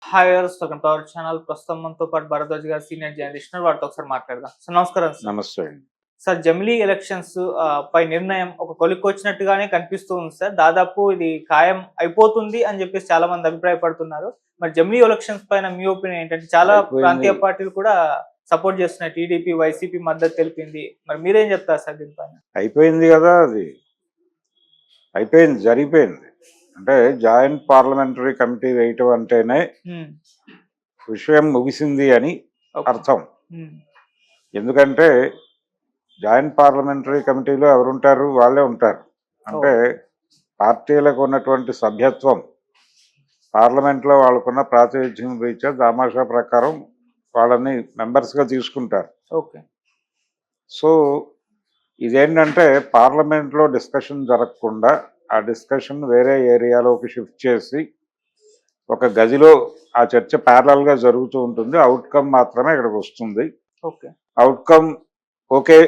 Hi viewers, welcome to our channel. ప్రస్తుతం మనతో పాటు భరద్వాజ్ గారు, సీనియర్ జర్నలిస్ట్, వారితో ఒకసారి మాట్లాడదాం. సార్ నమస్కారం. సార్ నమస్తే అండి. సార్ జమిలీ ఎలక్షన్స్ పై నిర్ణయం ఒక కొలిక్కొచ్చినట్టుగానే కనిపిస్తూ ఉంది సార్. దాదాపు ఇది ఖాయం అయిపోతుంది అని చెప్పేసి చాలా మంది అభిప్రాయపడుతున్నారు. మరి జమిలీ ఎలక్షన్స్ పైన మీ ఒపీనియన్ ఏంటంటే, చాలా ప్రాంతీయ పార్టీలు కూడా సపోర్ట్ చేస్తున్నాయి. టీడీపీ, వైసీపీ మద్దతు తెలిపింది. మరి మీరేం చెప్తారు సార్ దీనిపైన? అయిపోయింది కదా, అది అయిపోయింది, జరిగిపోయింది. అంటే జాయింట్ పార్లమెంటరీ కమిటీ వేయటం అంటేనే విషయం ముగిసింది అని అర్థం. ఎందుకంటే జాయింట్ పార్లమెంటరీ కమిటీలో ఎవరుంటారు? వాళ్ళే ఉంటారు. అంటే పార్టీలకు ఉన్నటువంటి సభ్యత్వం పార్లమెంట్లో వాళ్ళకున్న ప్రాతినిధ్యం రీత్యా దామాషా ప్రకారం వాళ్ళని మెంబర్స్గా తీసుకుంటారు. ఓకే. సో ఇదేంటంటే పార్లమెంట్లో డిస్కషన్ జరగకుండా ఆ డిస్కషన్ వేరే ఏరియాలోకి షిఫ్ట్ చేసి ఒక గదిలో ఆ చర్చ ప్యారలల్గా జరుగుతూ ఉంటుంది. అవుట్కమ్ మాత్రమే ఇక్కడికి వస్తుంది. ఓకే. అవుట్కమ్ ఓకే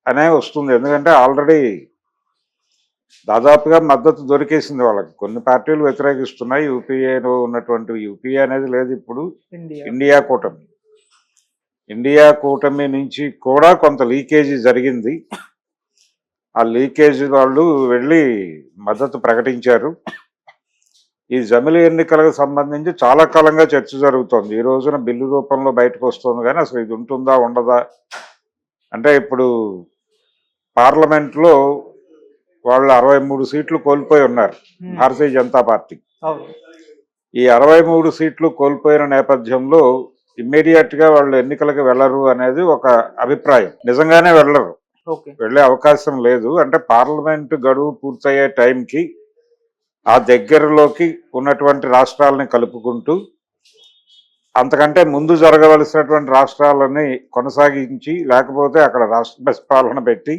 అనే వస్తుంది. ఎందుకంటే ఆల్రెడీ దాదాపుగా మద్దతు దొరికేసింది వాళ్ళకి. కొన్ని పార్టీలు వ్యతిరేకిస్తున్నాయి. యూపీఏలో ఉన్నటువంటి యూపీఏ అనేది లేదు ఇప్పుడు, ఇండియా కూటమి. ఇండియా కూటమి నుంచి కూడా కొంత లీకేజీ జరిగింది. ఆ లీకేజీ వాళ్ళు వెళ్ళి మద్దతు ప్రకటించారు. ఈ జమిలీ ఎన్నికలకు సంబంధించి చాలా కాలంగా చర్చ జరుగుతోంది. ఈ రోజున బిల్లు రూపంలో బయటకు వస్తుంది. కానీ అసలు ఇది ఉంటుందా ఉండదా అంటే, ఇప్పుడు పార్లమెంట్లో వాళ్ళు 63 సీట్లు కోల్పోయి ఉన్నారు భారతీయ జనతా పార్టీ. ఈ 63 సీట్లు కోల్పోయిన నేపథ్యంలో ఇమ్మీడియట్ గా వాళ్ళు ఎన్నికలకు వెళ్ళరు అనేది ఒక అభిప్రాయం. నిజంగానే వెళ్ళరు, వెళ్లే అవకాశం లేదు. అంటే పార్లమెంట్ గడువు పూర్తయ్యే టైంకి ఆ దగ్గరలోకి ఉన్నటువంటి రాష్ట్రాలని కలుపుకుంటూ అంతకంటే ముందు జరగవలసినటువంటి రాష్ట్రాలని కొనసాగించి, లేకపోతే అక్కడ రాష్ట్ర పాలన పెట్టి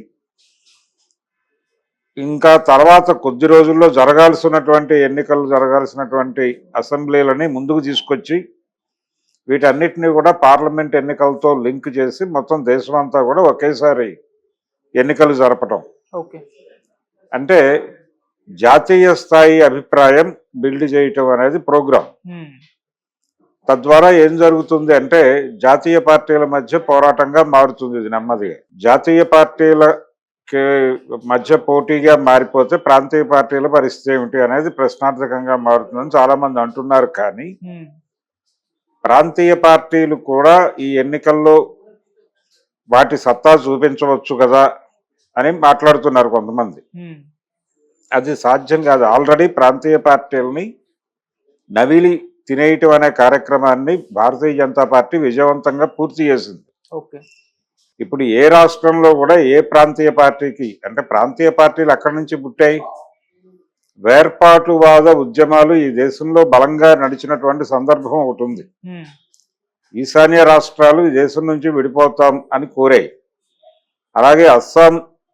ఇంకా తర్వాత కొద్ది రోజుల్లో జరగాల్సినటువంటి ఎన్నికలు జరగాల్సినటువంటి అసెంబ్లీలని ముందుకు తీసుకొచ్చి వీటన్నిటినీ కూడా పార్లమెంట్ ఎన్నికలతో లింక్ చేసి మొత్తం దేశమంతా కూడా ఒకేసారి ఎన్నికలు జరపటం. అంటే జాతీయ స్థాయి అభిప్రాయం బిల్డ్ చేయటం అనేది ప్రోగ్రాం. తద్వారా ఏం జరుగుతుంది అంటే జాతీయ పార్టీల మధ్య పోరాటంగా మారుతుంది. ఇది నెమ్మదిగా జాతీయ పార్టీల మధ్య పోటీగా మారిపోతే ప్రాంతీయ పార్టీల పరిస్థితి ఏమిటి అనేది ప్రశ్నార్థకంగా మారుతుందని చాలా మంది అంటున్నారు. కానీ ప్రాంతీయ పార్టీలు కూడా ఈ ఎన్నికల్లో వాటి సత్తా చూపించవచ్చు కదా అని మాట్లాడుతున్నారు కొంతమంది. అది సాధ్యం కాదు. ఆల్రెడీ ప్రాంతీయ పార్టీలని నవిలి తినేయటం అనే కార్యక్రమాన్ని భారతీయ జనతా పార్టీ విజయవంతంగా పూర్తి చేసింది. ఇప్పుడు ఏ రాష్ట్రంలో కూడా ఏ ప్రాంతీయ పార్టీకి, అంటే ప్రాంతీయ పార్టీలు అక్కడి నుంచి పుట్టాయి. వేర్పాటువాద ఉద్యమాలు ఈ దేశంలో బలంగా నడిచినటువంటి సందర్భం ఒకటి ఉంది. ఈశాన్య రాష్ట్రాలు ఈ దేశం నుంచి విడిపోతాం అని కోరాయి. అలాగే అస్సాం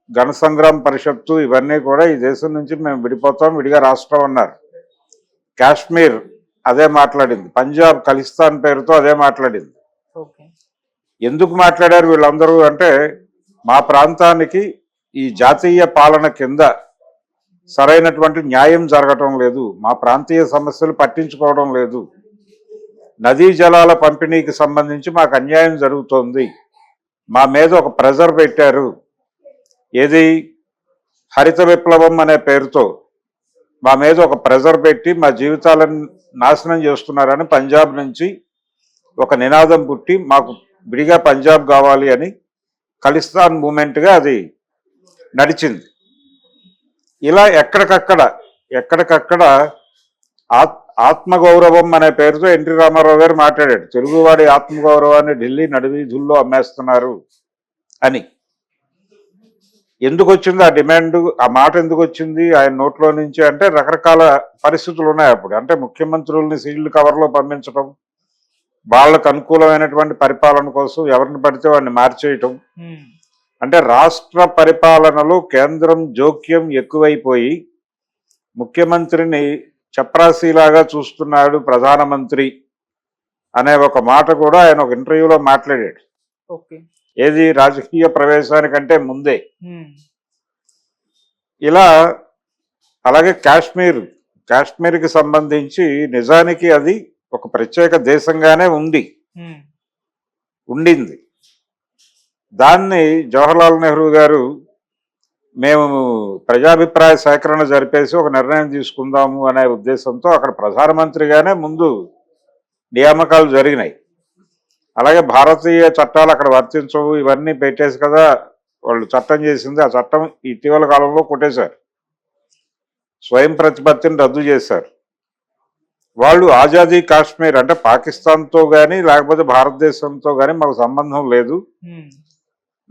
గణ సంగ్రామ పరిషత్తు ఇవన్నీ కూడా ఈ దేశం నుంచి మేము విడిపోతాం, విడిగా రాష్ట్రం అన్నారు. కాశ్మీర్ అదే మాట్లాడింది. పంజాబ్ ఖలిస్తాన్ పేరుతో అదే మాట్లాడింది. ఎందుకు మాట్లాడారు వీళ్ళందరూ అంటే, మా ప్రాంతానికి ఈ జాతీయ పాలన కింద సరైనటువంటి న్యాయం జరగటం లేదు, మా ప్రాంతీయ సమస్యలు పట్టించుకోవడం లేదు, నదీ జలాల పంపిణీకి సంబంధించి మాకు అన్యాయం జరుగుతోంది, మా మీద ఒక ప్రెజర్ పెట్టారు, ఏది హరిత విప్లవం అనే పేరుతో మా మీద ఒక ప్రెజర్ పెట్టి మా జీవితాలను నాశనం చేస్తున్నారని పంజాబ్ నుంచి ఒక నినాదం పుట్టి మాకు విడిగా పంజాబ్ కావాలి అని ఖలిస్తాన్ మూమెంట్గా అది నడిచింది. ఇలా ఎక్కడికక్కడ ఆత్మగౌరవం అనే పేరుతో ఎన్టీ రామారావు గారు మాట్లాడాడు. తెలుగువాడి ఆత్మగౌరవాన్ని ఢిల్లీ నడివీధుల్లో అమ్మేస్తున్నారు అని. ఎందుకు వచ్చింది ఆ డిమాండ్, ఆ మాట ఎందుకు వచ్చింది ఆయన నోట్లో నుంచి అంటే, రకరకాల పరిస్థితులు ఉన్నాయి అప్పుడు. అంటే ముఖ్యమంత్రుల్ని సీల్డ్ కవర్లో పంపించడం, వాళ్ళకు అనుకూలమైనటువంటి పరిపాలన కోసం ఎవరిని పడితే వాడిని మార్చేయటం. అంటే రాష్ట్ర పరిపాలనలో కేంద్రం జోక్యం ఎక్కువైపోయి ముఖ్యమంత్రిని చప్రాసీలాగా చూస్తున్నాడు ప్రధానమంత్రి అనే ఒక మాట కూడా ఆయన ఒక ఇంటర్వ్యూలో మాట్లాడాడు. ఏది రాజకీయ ప్రవేశానికంటే ముందే. ఇలా అలాగే కాశ్మీర్కి సంబంధించి నిజానికి అది ఒక ప్రత్యేక దేశంగానే ఉండింది. దాన్ని జవహర్లాల్ నెహ్రూ గారు మేము ప్రజాభిప్రాయ సేకరణ జరిపేసి ఒక నిర్ణయం తీసుకుందాము అనే ఉద్దేశంతో అక్కడ ప్రధానమంత్రిగానే ముందు నియామకాలు జరిగినాయి. అలాగే భారతీయ చట్టాలు అక్కడ వర్తించవు ఇవన్నీ పెట్టేసి కదా వాళ్ళు చట్టం చేసింది. ఆ చట్టం ఇటీవల కాలంలో కొట్టేశారు, స్వయం ప్రతిపత్తిని రద్దు చేశారు. వాళ్ళు ఆజాదీ కాశ్మీర్ అంటే పాకిస్తాన్తో కానీ లేకపోతే భారతదేశంతో కానీ మాకు సంబంధం లేదు,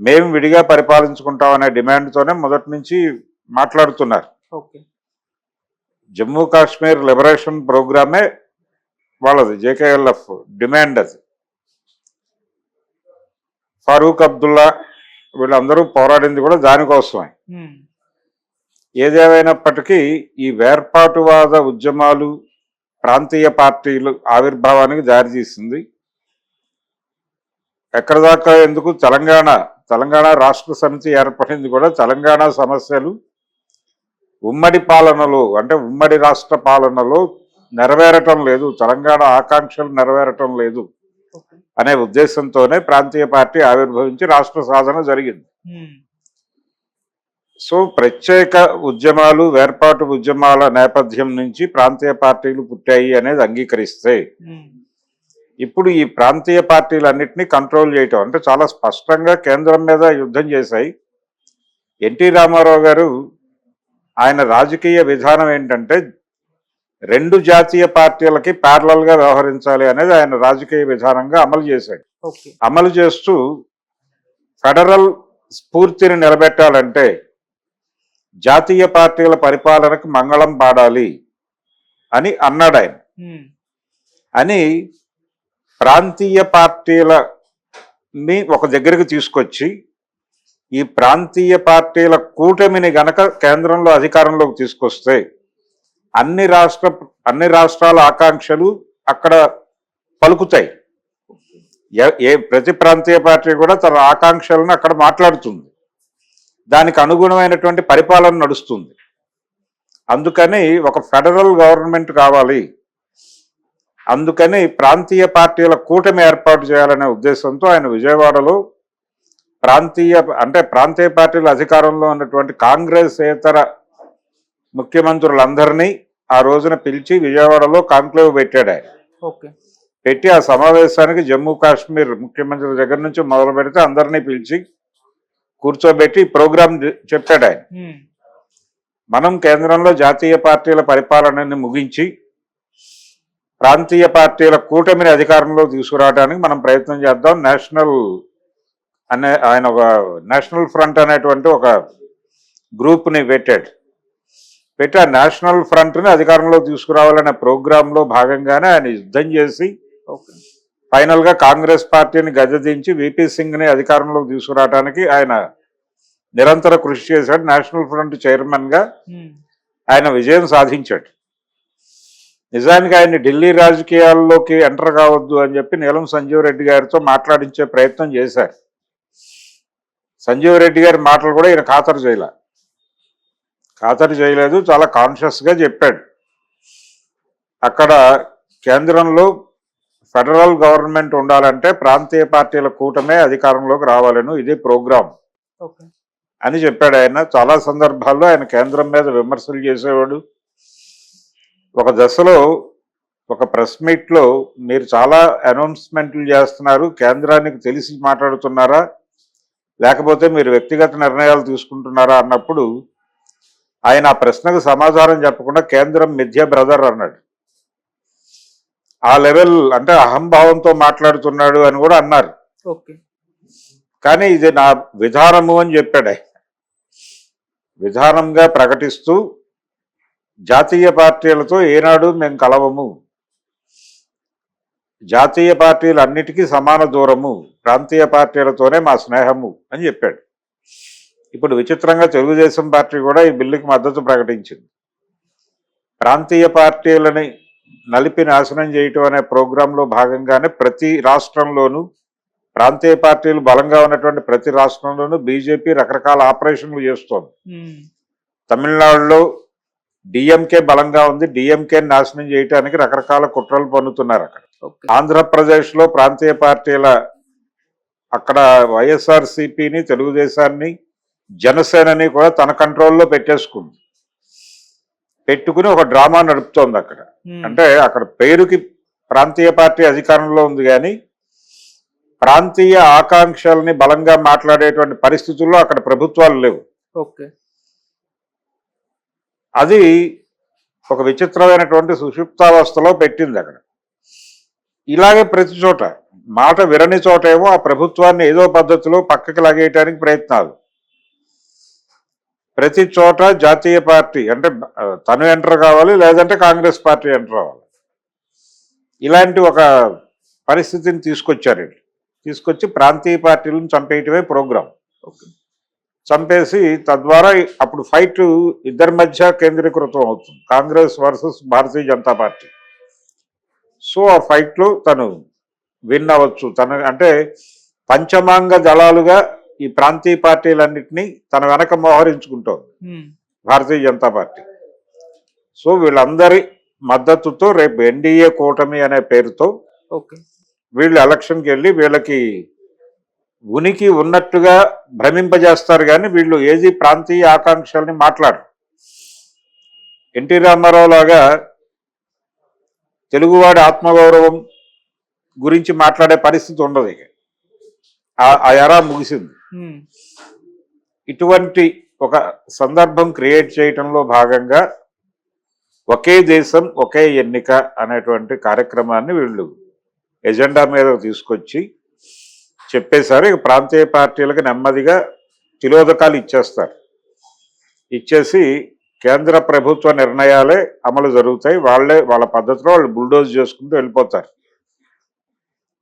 మేము విడిగా పరిపాలించుకుంటాం అనే డిమాండ్తోనే మొదటి నుంచి మాట్లాడుతున్నారు. జమ్మూ కాశ్మీర్ లిబరేషన్ ప్రోగ్రామే వాళ్ళది, జేకేఎల్ఎఫ్ డిమాండ్ అది. ఫారూక్ అబ్దుల్లా వీళ్ళందరూ పోరాడింది కూడా దానికోసమే. ఏదేమైనప్పటికీ ఈ వేర్పాటువాద ఉద్యమాలు ప్రాంతీయ పార్టీలు ఆవిర్భావానికి దారితీసింది. ఎక్కడ దాకా ఎందుకు తెలంగాణ రాష్ట్ర సమితి ఏర్పడింది కూడా తెలంగాణ సమస్యలు ఉమ్మడి పాలనలో అంటే ఉమ్మడి రాష్ట్ర పాలనలో నెరవేరటం లేదు, తెలంగాణ ఆకాంక్షలు నెరవేరటం లేదు అనే ఉద్దేశంతోనే ప్రాంతీయ పార్టీ ఆవిర్భవించి రాష్ట్ర సాధన జరిగింది. సో ప్రత్యేక ఉద్యమాలు వేర్పాటు ఉద్యమాల నేపథ్యం నుంచి ప్రాంతీయ పార్టీలు పుట్టాయి అనేది అంగీకరిస్తే ఇప్పుడు ఈ ప్రాంతీయ పార్టీలన్నింటినీ కంట్రోల్ చేయటం అంటే చాలా స్పష్టంగా కేంద్రం మీద యుద్ధం చేశాయి. ఎన్టీ రామారావు గారు ఆయన రాజకీయ విధానం ఏంటంటే రెండు జాతీయ పార్టీలకి ప్యారలల్ గా వ్యవహరించాలి అనేది ఆయన రాజకీయ విధానంగా అమలు చేశాడు. అమలు చేస్తూ ఫెడరల్ స్ఫూర్తిని నిలబెట్టాలంటే జాతీయ పార్టీల పరిపాలనకు మంగళం పాడాలి అని అన్నాడు ఆయన. అని ప్రాంతీయ పార్టీలని ఒక దగ్గరికి తీసుకొచ్చి ఈ ప్రాంతీయ పార్టీల కూటమిని గనక కేంద్రంలో అధికారంలోకి తీసుకొస్తే అన్ని రాష్ట్రాల ఆకాంక్షలు అక్కడ పలుకుతాయి. ప్రతి ప్రాంతీయ పార్టీ కూడా తన ఆకాంక్షలను అక్కడ మాట్లాడుతుంది, దానికి అనుగుణమైనటువంటి పరిపాలన నడుస్తుంది. అందుకని ఒక ఫెడరల్ గవర్నమెంట్ కావాలి, అందుకని ప్రాంతీయ పార్టీల కూటమి ఏర్పాటు చేయాలనే ఉద్దేశంతో ఆయన విజయవాడలో ప్రాంతీయ పార్టీల అధికారంలో ఉన్నటువంటి కాంగ్రెసేతర ముఖ్యమంత్రులందరినీ ఆ రోజున పిలిచి విజయవాడలో కాంక్లేవ్ పెట్టాడు ఆయన. పెట్టి ఆ సమావేశానికి జమ్మూ కాశ్మీర్ ముఖ్యమంత్రి దగ్గర నుంచి మొదలు పెడితే అందరినీ పిలిచి కూర్చోబెట్టి ప్రోగ్రాం చెప్పాడు ఆయన. మనం కేంద్రంలో జాతీయ పార్టీల పరిపాలనని ముగించి ప్రాంతీయ పార్టీల కూటమిని అధికారంలో తీసుకురావడానికి మనం ప్రయత్నం చేద్దాం. ఆయన ఒక నేషనల్ ఫ్రంట్ అనేటువంటి ఒక గ్రూప్ని పెట్టి ఆ నేషనల్ ఫ్రంట్ని అధికారంలో తీసుకురావాలనే ప్రోగ్రాంలో భాగంగానే ఆయన యుద్ధం చేసి ఫైనల్ గా కాంగ్రెస్ పార్టీని గద్దెదించి విపి సింగ్ ని అధికారంలోకి తీసుకురావడానికి ఆయన నిరంతర కృషి చేశాడు. నేషనల్ ఫ్రంట్ చైర్మన్ గా ఆయన విజయం సాధించాడు. నిజానికి ఆయన్ని ఢిల్లీ రాజకీయాల్లోకి ఎంటర్ కావద్దు అని చెప్పి నీలం సంజీవ్ రెడ్డి గారితో మాట్లాడించే ప్రయత్నం చేశారు. సంజీవ్ రెడ్డి గారి మాటలు కూడా ఈయన ఖాతరు చేయలేదు, చాలా కాన్షియస్ గా చెప్పాడు. అక్కడ కేంద్రంలో ఫెడరల్ గవర్నమెంట్ ఉండాలంటే ప్రాంతీయ పార్టీల కూటమే అధికారంలోకి రావాలను, ఇది ప్రోగ్రాం అని చెప్పాడు ఆయన. చాలా సందర్భాల్లో ఆయన కేంద్రం మీద విమర్శలు చేసేవాడు. ఒక దశలో ఒక ప్రెస్ మీట్ లో మీరు చాలా అనౌన్స్మెంట్లు చేస్తున్నారు, కేంద్రానికి తెలిసి మాట్లాడుతున్నారా లేకపోతే మీరు వ్యక్తిగత నిర్ణయాలు తీసుకుంటున్నారా అన్నప్పుడు ఆయన ఆ ప్రశ్నకు సమాధానం చెప్పకుండా కేంద్రం మిథ్య బ్రదర్ అన్నాడు. ఆ లెవెల్ అంటే అహంభావంతో మాట్లాడుతున్నాడు అని కూడా అన్నారు. కానీ ఇది నా విధానము అని చెప్పాడు ఆయన. విధానంగా ప్రకటిస్తూ జాతీయ పార్టీలతో ఏనాడు మేము కలవము, జాతీయ పార్టీలు అన్నిటికీ సమాన దూరము, ప్రాంతీయ పార్టీలతోనే మా స్నేహము అని చెప్పాడు. ఇప్పుడు విచిత్రంగా తెలుగుదేశం పార్టీ కూడా ఈ బిల్లుకి మద్దతు ప్రకటించింది. ప్రాంతీయ పార్టీలని నలిపి నాశనం చేయటం అనే ప్రోగ్రాంలో భాగంగానే ప్రతి రాష్ట్రంలోనూ ప్రాంతీయ పార్టీలు బలంగా ఉన్నటువంటి ప్రతి రాష్ట్రంలోనూ బీజేపీ రకరకాల ఆపరేషన్లు చేస్తోంది. తమిళనాడులో డిఎంకే బలంగా ఉంది, డిఎంకే నాశనం చేయడానికి రకరకాల కుట్రలు పన్నుతున్నారు అక్కడ. ఓకే. ఆంధ్రప్రదేశ్ లో ప్రాంతీయ పార్టీల అక్కడ వైఎస్ఆర్సీపీని, తెలుగుదేశాన్ని, జనసేనని కూడా తన కంట్రోల్లో పెట్టేసుకుంది. పెట్టుకుని ఒక డ్రామా నడుపుతోంది అక్కడ. అంటే అక్కడ పేరుకి ప్రాంతీయ పార్టీ అధికారంలో ఉంది కానీ ప్రాంతీయ ఆకాంక్షల్ని బలంగా మాట్లాడేటువంటి పరిస్థితుల్లో అక్కడ ప్రభుత్వాలు లేవు. ఓకే. అది ఒక విచిత్రమైనటువంటి సుషుప్తావస్థలో పెట్టింది అక్కడ. ఇలాగే ప్రతి చోట మాట విరని చోటేమో ఆ ప్రభుత్వాన్ని ఏదో పద్ధతిలో పక్కకి లాగేయటానికి ప్రయత్నాలు. ప్రతి చోట జాతీయ పార్టీ అంటే తను ఎంటర్ కావాలి, లేదంటే కాంగ్రెస్ పార్టీ ఎంటర్ అవ్వాలి. ఇలాంటి ఒక పరిస్థితిని తీసుకొచ్చారు. తీసుకొచ్చి ప్రాంతీయ పార్టీలను చంపేయటమే ప్రోగ్రాం. చంపేసి తద్వారా అప్పుడు ఫైట్ ఇద్దరి మధ్య కేంద్రీకృతం అవుతుంది, Congress versus Bharatiya Janata party. So ఆ ఫైట్లో తను విన్ అవ్వచ్చు. తన అంటే పంచమాంగ దళాలుగా ఈ ప్రాంతీయ పార్టీలన్నింటినీ తన వెనక మోహరించుకుంటోంది భారతీయ జనతా పార్టీ. సో వీళ్ళందరి మద్దతుతో రేపు ఎన్డీఏ కూటమి అనే పేరుతో వీళ్ళు ఎలక్షన్కి వెళ్ళి వీళ్ళకి ఉనికి ఉన్నట్టుగా భ్రమింపజేస్తారు కానీ వీళ్ళు ఏది ప్రాంతీయ ఆకాంక్షల్ని మాట్లాడరు. ఎన్టీ రామారావు లాగా తెలుగువాడి ఆత్మగౌరవం గురించి మాట్లాడే పరిస్థితి ఉండదు. ఇక ఆ ఎరా ముగిసింది. ఇటువంటి ఒక సందర్భం క్రియేట్ చేయటంలో భాగంగా ఒకే దేశం ఒకే ఎన్నిక అనేటువంటి కార్యక్రమాన్ని వీళ్ళు ఎజెండా మీద తీసుకొచ్చి చెప్పేశారు. ఇక ప్రాంతీయ పార్టీలకు నెమ్మదిగా తిలోదకాలు ఇచ్చేస్తారు. ఇచ్చేసి కేంద్ర ప్రభుత్వ నిర్ణయాలే అమలు జరుగుతాయి, వాళ్ళ పద్ధతిలో వాళ్ళు బుల్డోజ్ చేసుకుంటూ వెళ్ళిపోతారు.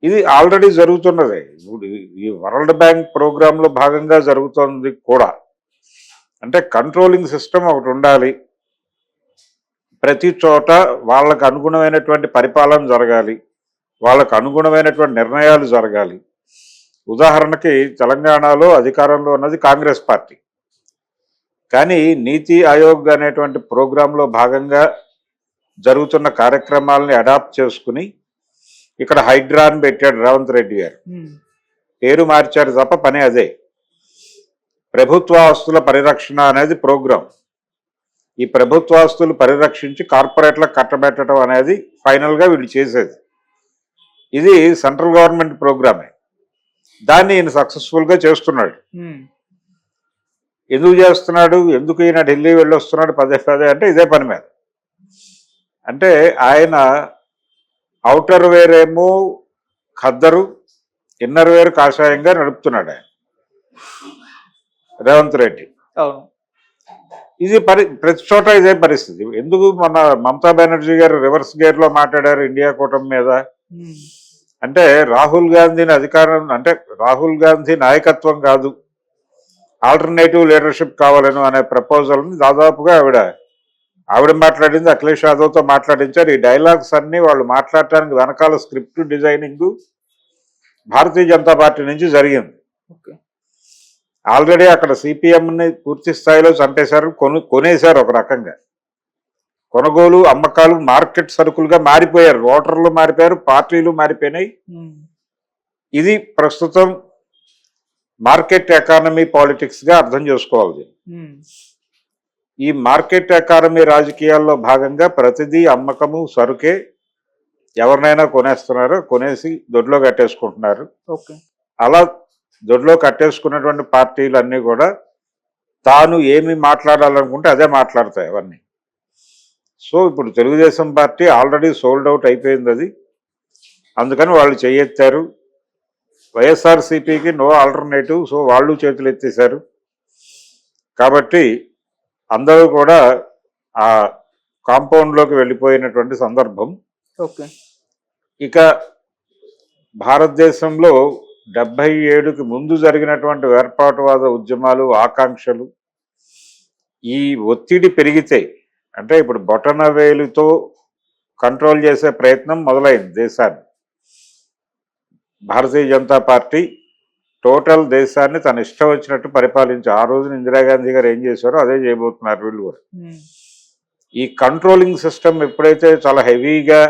ఇది ఆల్రెడీ జరుగుతున్నదే. ఇప్పుడు ఈ వరల్డ్ బ్యాంక్ ప్రోగ్రాంలో భాగంగా జరుగుతుంది కూడా. అంటే కంట్రోలింగ్ సిస్టమ్ ఒకటి ఉండాలి, ప్రతి చోట వాళ్ళకు అనుగుణమైనటువంటి పరిపాలన జరగాలి, వాళ్ళకు అనుగుణమైనటువంటి నిర్ణయాలు జరగాలి. ఉదాహరణకి తెలంగాణలో అధికారంలో ఉన్నది కాంగ్రెస్ పార్టీ, కానీ నీతి ఆయోగ్ అనేటువంటి ప్రోగ్రాంలో భాగంగా జరుగుతున్న కార్యక్రమాలని అడాప్ట్ చేసుకుని ఇక్కడ హైడ్రా అని పెట్టాడు రేవంత్ రెడ్డి గారు. పేరు మార్చారు తప్ప పని అదే. ప్రభుత్వ ఆస్తుల పరిరక్షణ అనేది ప్రోగ్రాం. ఈ ప్రభుత్వ ఆస్తులు పరిరక్షించి కార్పొరేట్లకు కట్టబెట్టడం అనేది ఫైనల్గా వీళ్ళు చేసేది. ఇది సెంట్రల్ గవర్నమెంట్ ప్రోగ్రామే. దాన్ని ఈయన సక్సెస్ఫుల్గా చేస్తున్నాడు. ఎందుకు చేస్తున్నాడు, ఎందుకు ఈయన ఢిల్లీ వెళ్ళి వస్తున్నాడు పదే పదే అంటే ఇదే పని మీద. అంటే ఆయన అవుటర్ వేర్ ఏమో ఖద్దరు, ఇన్నర్ వేర్ కాషాయంగా నడుపుతున్నాడు ఆయన రేవంత్ రెడ్డి. ఇది ప్రతి చోట ఇదే పరిస్థితి. ఎందుకు మన మమతా బెనర్జీ గారు రివర్స్ గేర్ లో మాట్లాడారు ఇండియా కూటమి మీద అంటే రాహుల్ గాంధీని అధికారం అంటే రాహుల్ గాంధీ నాయకత్వం కాదు, ఆల్టర్నేటివ్ లీడర్షిప్ కావాలను అనే ప్రపోజల్ని దాదాపుగా ఆవిడ మాట్లాడింది, అఖిలేష్ యాదవ్తో మాట్లాడించారు. ఈ డైలాగ్స్ అన్ని వాళ్ళు మాట్లాడటానికి వెనకాల script designing Bharatiya Janata party నుంచి జరిగింది. ఆల్రెడీ అక్కడ సిపిఎంని పూర్తి స్థాయిలో చంపేశారు, కొనేశారు. ఒక రకంగా కొనుగోలు అమ్మకాలు మార్కెట్ సరుకులుగా మారిపోయారు, ఓటర్లు మారిపోయారు, పార్టీలు మారిపోయినాయి. ఇది ప్రస్తుతం మార్కెట్ ఎకానమీ పాలిటిక్స్ గా అర్థం చేసుకోవాలి. ఈ మార్కెట్ ఎకానమీ రాజకీయాల్లో భాగంగా ప్రతిదీ అమ్మకము సరుకే, ఎవరినైనా కొనేస్తున్నారు, కొనేసి దొడ్లో కట్టేసుకుంటున్నారు. అలా దొడ్లో కట్టేసుకున్నటువంటి పార్టీలన్నీ కూడా తాను ఏమి మాట్లాడాలనుకుంటే అదే మాట్లాడతాయి అవన్నీ. సో ఇప్పుడు Telugu Desam party already sold out అయిపోయింది అది, అందుకని వాళ్ళు చేయెత్తారు. వైఎస్ఆర్సీపీకి నో ఆల్టర్నేటివ్, సో వాళ్ళు చేతులు ఎత్తేశారు. కాబట్టి అందరూ కూడా ఆ కాంపౌండ్లోకి వెళ్ళిపోయినటువంటి సందర్భం. ఇక భారతదేశంలో 77కి ముందు జరిగినటువంటి వేర్పాటువాద ఉద్యమాలు, ఆకాంక్షలు, ఈ ఒత్తిడి పెరిగితే అంటే ఇప్పుడు బొటనవేలుతో కంట్రోల్ చేసే ప్రయత్నం మొదలైంది దేశాన్ని. భారతీయ జనతా పార్టీ టోటల్ దేశాన్ని తన ఇష్టం వచ్చినట్టు పరిపాలించి, ఆ రోజున ఇందిరాగాంధీ గారు ఏం చేశారో అదే చేయబోతున్నారు వీళ్ళు కూడా. ఈ కంట్రోలింగ్ సిస్టమ్ ఎప్పుడైతే చాలా హెవీగా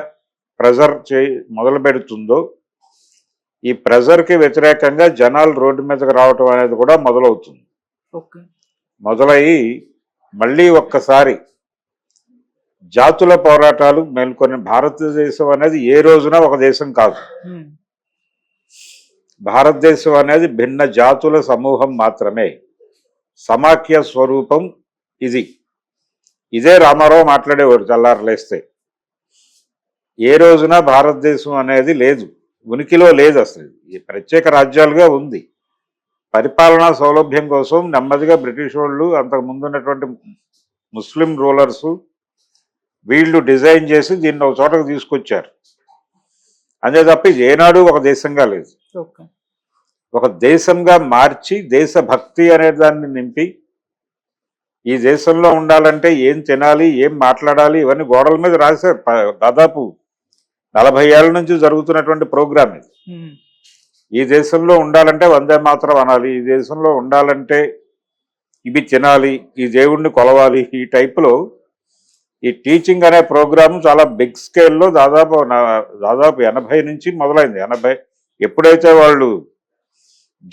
ప్రెజర్ మొదలు పెడుతుందో ఈ ప్రెజర్కి వ్యతిరేకంగా జనాలు రోడ్డు మీదకి రావటం అనేది కూడా మొదలవుతుంది. ఓకే. మొదలయ్యి మళ్ళీ ఒక్కసారి జాతుల పోరాటాలు మేల్కొని, భారతదేశం అనేది ఏ రోజున ఒక దేశం కాదు. భారతదేశం అనేది భిన్న జాతుల సమూహం మాత్రమే. సమాఖ్య స్వరూపం ఇది. ఇదే రామారావు మాట్లాడేవాడు తెల్లారలేస్తే. ఏ రోజున భారతదేశం అనేది లేదు, ఉనికిలో లేదు. అసలు ఈ ప్రత్యేక రాజ్యాలుగా ఉంది. పరిపాలనా సౌలభ్యం కోసం నెమ్మదిగా బ్రిటిష్ వాళ్ళు, అంతకు ముందు ఉన్నటువంటి ముస్లిం రూలర్సు వీళ్ళు డిజైన్ చేసి దీన్ని ఒక చోటకు తీసుకొచ్చారు. అంతే తప్ప ఇది ఏనాడు ఒక దేశంగా లేదు. ఒక దేశంగా మార్చి దేశభక్తి అనే దాన్ని నింపి, ఈ దేశంలో ఉండాలంటే ఏం తినాలి, ఏం మాట్లాడాలి, ఇవన్నీ గోడల మీద రాశారు. దాదాపు 40 ఏళ్ల నుంచి జరుగుతున్నటువంటి ప్రోగ్రామ్ ఇది. ఈ దేశంలో ఉండాలంటే వందే మాత్రం అనాలి, ఈ దేశంలో ఉండాలంటే ఇవి తినాలి, ఈ దేవుణ్ణి కొలవాలి. ఈ టైపులో ఈ టీచింగ్ అనే ప్రోగ్రాము చాలా బిగ్ స్కేల్లో దాదాపు 80 నుంచి మొదలైంది. 80 ఎప్పుడైతే వాళ్ళు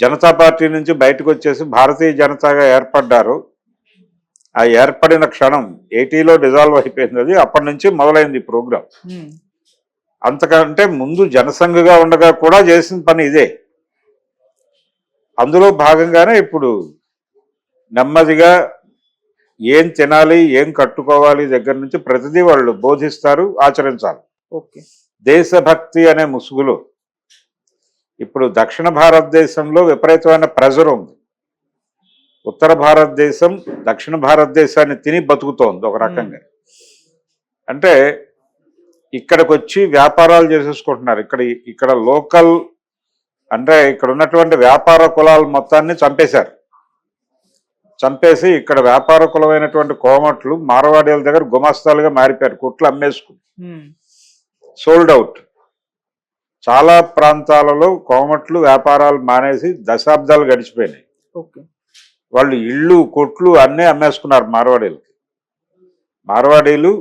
జనతా పార్టీ నుంచి బయటకు వచ్చేసి భారతీయ జనతాగా ఏర్పడ్డారో, ఆ ఏర్పడిన క్షణం 80లో డిజాల్వ్ అయిపోయింది. అది అప్పటి నుంచి మొదలైంది ఈ ప్రోగ్రాం. అంతకంటే ముందు జనసంఘగా ఉండగా కూడా చేసిన పని ఇదే. అందులో భాగంగానే ఇప్పుడు నెమ్మదిగా ఏం తినాలి, ఏం కట్టుకోవాలి దగ్గర నుంచి ప్రతిదీ వాళ్ళు బోధిస్తారు, ఆచరించాలి. దేశభక్తి అనే ముసుగులో ఇప్పుడు దక్షిణ భారతదేశంలో విపరీతమైన ప్రెజర్ ఉంది. ఉత్తర భారతదేశం దక్షిణ భారతదేశాన్ని తిని బతుకుతోంది ఒక రకంగా. అంటే ఇక్కడికి వచ్చి వ్యాపారాలు చేసేసుకుంటున్నారు. ఇక్కడ లోకల్ అంటే ఇక్కడ ఉన్నటువంటి వ్యాపార కులాలు మొత్తాన్ని చంపేశారు. చంపేసి ఇక్కడ వ్యాపార కులమైనటువంటి కోమట్లు మార్వాడీల దగ్గర గుమస్తాలుగా మారిపోయారు. కుట్లు అమ్మేసుకుని సోల్డ్ అవుట్. చాలా ప్రాంతాలలో కోమట్లు వ్యాపారాలు మానేసి దశాబ్దాలు గడిచిపోయినాయి. వాళ్ళు ఇళ్ళు, కొట్లు అన్నీ అమ్మేసుకున్నారు మార్వాడీలకి. మార్వాడీలు,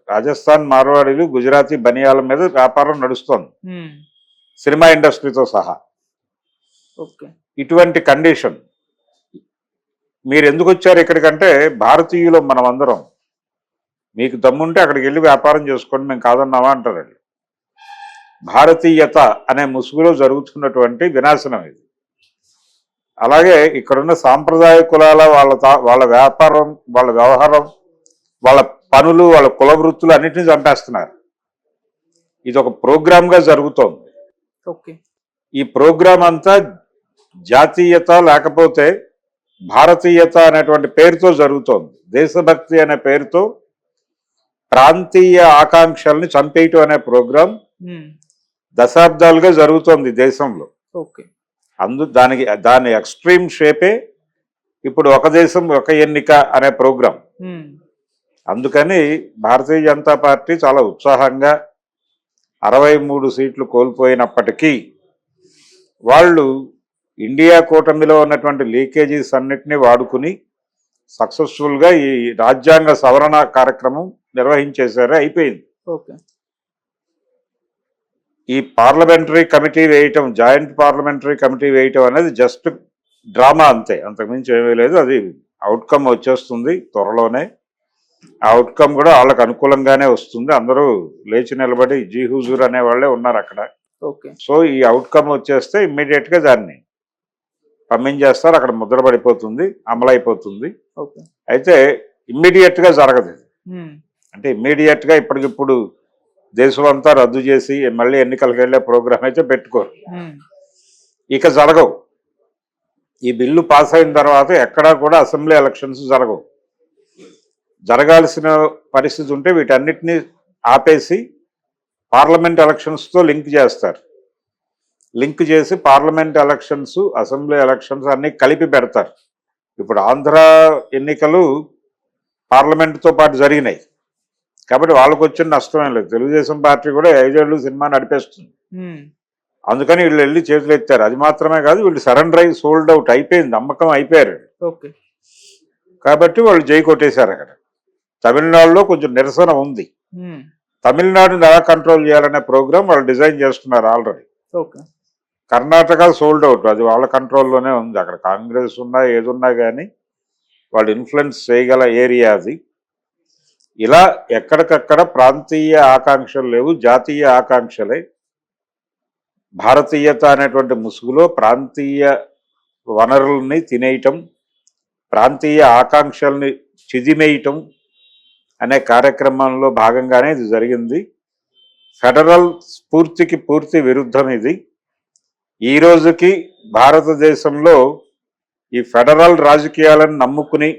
రాజస్థాన్ మార్వాడీలు, గుజరాతీ బనియాల మీద వ్యాపారం నడుస్తోంది, సినిమా ఇండస్ట్రీతో సహా. ఇటువంటి కండిషన్. మీరు ఎందుకు వచ్చారు ఇక్కడికంటే, భారతీయులు మనం అందరం, మీకు దమ్ముంటే అక్కడికి వెళ్ళి వ్యాపారం చేసుకోండి, మేము కాదన్నామా అంటారండి. భారతీయత అనే ముసుగులో జరుగుతున్నటువంటి వినాశనం ఇది. అలాగే ఇక్కడున్న సాంప్రదాయ కులాల వాళ్ళ వ్యాపారం, వాళ్ళ వ్యవహారం, వాళ్ళ పనులు, వాళ్ళ కుల వృత్తులు అన్నింటినీ చంపేస్తున్నారు. ఇది ఒక ప్రోగ్రామ్గా జరుగుతోంది. ఈ ప్రోగ్రాం అంతా జాతీయత లేకపోతే భారతీయత అనేటువంటి పేరుతో జరుగుతోంది. దేశభక్తి అనే పేరుతో ప్రాంతీయ ఆకాంక్షల్ని చంపేయటం అనే ప్రోగ్రాం దశాబ్దాలుగా జరుగుతోంది దేశంలో. దాని ఎక్స్ట్రీమ్ షేపే ఇప్పుడు ఒక దేశం ఒక ఎన్నిక అనే ప్రోగ్రాం. అందుకని భారతీయ జనతా పార్టీ చాలా ఉత్సాహంగా 63 సీట్లు కోల్పోయినప్పటికీ వాళ్ళు ఇండియా కూటమిలో ఉన్నటువంటి లీకేజీస్ అన్నిటినీ వాడుకుని సక్సెస్ఫుల్గా ఈ రాజ్యాంగ సవరణ కార్యక్రమం నిర్వహించేశారు, అయిపోయింది. ఈ పార్లమెంటరీ కమిటీ వేయటం, జాయింట్ పార్లమెంటరీ కమిటీ వేయటం అనేది జస్ట్ డ్రామా అంతే, అంతకుమించి ఏమీ లేదు. అది అవుట్కమ్ వచ్చేస్తుంది త్వరలోనే. ఆ అవుట్కమ్ కూడా వాళ్ళకు అనుకూలంగానే వస్తుంది. అందరూ లేచి నిలబడి జీ హుజూర్ అనే వాళ్ళే ఉన్నారు అక్కడ. సో ఈ అవుట్కమ్ వచ్చేస్తే ఇమ్మీడియట్ గా దాన్ని పంపించేస్తారు, అక్కడ ముద్ర పడిపోతుంది, అమలైపోతుంది. అయితే ఇమ్మీడియట్ గా జరగదు. అంటే ఇమ్మీడియట్ గా ఇప్పటికిప్పుడు దేశం అంతా రద్దు చేసి మళ్ళీ ఎన్నికలకు వెళ్లే ప్రోగ్రాం అయితే పెట్టుకోరు. ఇక జరగవు. ఈ బిల్లు పాస్ అయిన తర్వాత ఎక్కడా కూడా అసెంబ్లీ ఎలక్షన్స్ జరగవు. జరగాల్సిన పరిస్థితి ఉంటే వీటన్నిటినీ ఆపేసి పార్లమెంట్ ఎలక్షన్స్తో లింక్ చేస్తారు. లింక్ చేసి పార్లమెంట్ ఎలక్షన్స్, అసెంబ్లీ ఎలక్షన్స్ అన్నీ కలిపి పెడతారు. ఇప్పుడు ఆంధ్ర ఎన్నికలు పార్లమెంట్తో పాటు జరిగినాయి కాబట్టి వాళ్ళకు వచ్చిన నష్టం ఏం లేదు. తెలుగుదేశం పార్టీ కూడా 5 ఏళ్ళు సినిమా నడిపేస్తుంది. అందుకని వీళ్ళు వెళ్ళి చేతులు ఎత్తారు. అది మాత్రమే కాదు, వీళ్ళు సరెండర్ అయ్యి సోల్డ్ అవుట్ అయిపోయింది, అమ్మకం అయిపోయారు. కాబట్టి వాళ్ళు జై కొట్టేశారు అక్కడ. తమిళనాడులో కొంచెం నిరసన ఉంది. తమిళనాడుని ఎలా కంట్రోల్ చేయాలనే ప్రోగ్రామ్ వాళ్ళు డిజైన్ చేస్తున్నారు already. Okay. Karnataka sold out, అది వాళ్ళ కంట్రోల్లోనే ఉంది. అక్కడ కాంగ్రెస్ ఉన్నా ఏదున్నా కానీ వాళ్ళు ఇన్ఫ్లుయెన్స్ చేయగల ఏరియా అది. ఇలా ఎక్కడికక్కడ ప్రాంతీయ ఆకాంక్షలు లేవు, జాతీయ ఆకాంక్షలే. భారతీయత అనేటువంటి ముసుగులో ప్రాంతీయ వనరుల్ని తినేయటం, ప్రాంతీయ ఆకాంక్షల్ని చిదిమేయటం అనే కార్యక్రమంలో భాగంగానే ఇది జరిగింది. ఫెడరల్ స్ఫూర్తికి పూర్తి విరుద్ధం ఇది. ఈ రోజుకి భారతదేశంలో ఈ ఫెడరల్ రాజకీయాలను నమ్ముకుని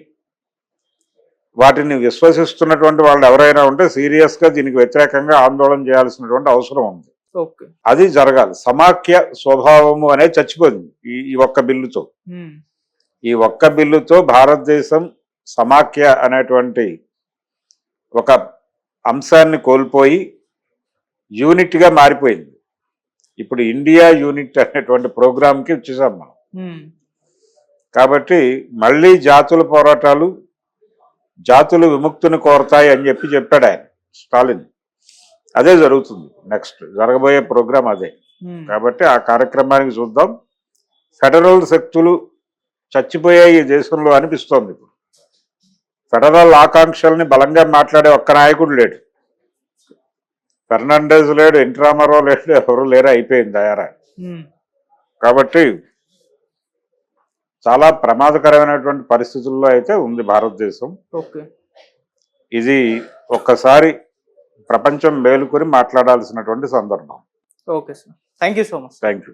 వాటిని విశ్వసిస్తున్నటువంటి వాళ్ళు ఎవరైనా ఉంటే సీరియస్గా దీనికి వ్యతిరేకంగా ఆందోళన చేయాల్సినటువంటి అవసరం ఉంది. ఓకే. అది జరగాలి. సమాఖ్య స్వభావము అనేది చచ్చిపోయింది ఈ ఒక్క బిల్లుతో. ఈ ఒక్క బిల్లుతో భారతదేశం సమాఖ్య అనేటువంటి ఒక అంశాన్ని కోల్పోయి యూనిట్గా మారిపోయింది. ఇప్పుడు ఇండియా యూనిట్ అనేటువంటి ప్రోగ్రాంకి వచ్చేసాం మనం. కాబట్టి మళ్ళీ జాతుల పోరాటాలు, జాతులు విముక్తిని కోరతాయి అని చెప్పాడు ఆయన స్టాలిన్. అదే జరుగుతుంది నెక్స్ట్ జరగబోయే ప్రోగ్రాం అదే. కాబట్టి ఆ కార్యక్రమానికి చూద్దాం. ఫెడరల్ శక్తులు చచ్చిపోయాయి ఈ దేశంలో అనిపిస్తోంది. ఇప్పుడు ఫెడరల్ ఆకాంక్షల్ని బలంగా మాట్లాడే ఒక్క నాయకుడు లేడు. ఫెర్నాండెజ్ లేడు, ఎన్టీ రామారావు లేడు, ఎవరు లేరు, అయిపోయింది తయారా. కాబట్టి చాలా ప్రమాదకరమైనటువంటి పరిస్థితుల్లో అయితే ఉంది భారతదేశం. ఇది ఒక్కసారి ప్రపంచం మేలుకొని మాట్లాడాల్సినటువంటి సందర్భం. Okay sir, thank you so much. Thank you.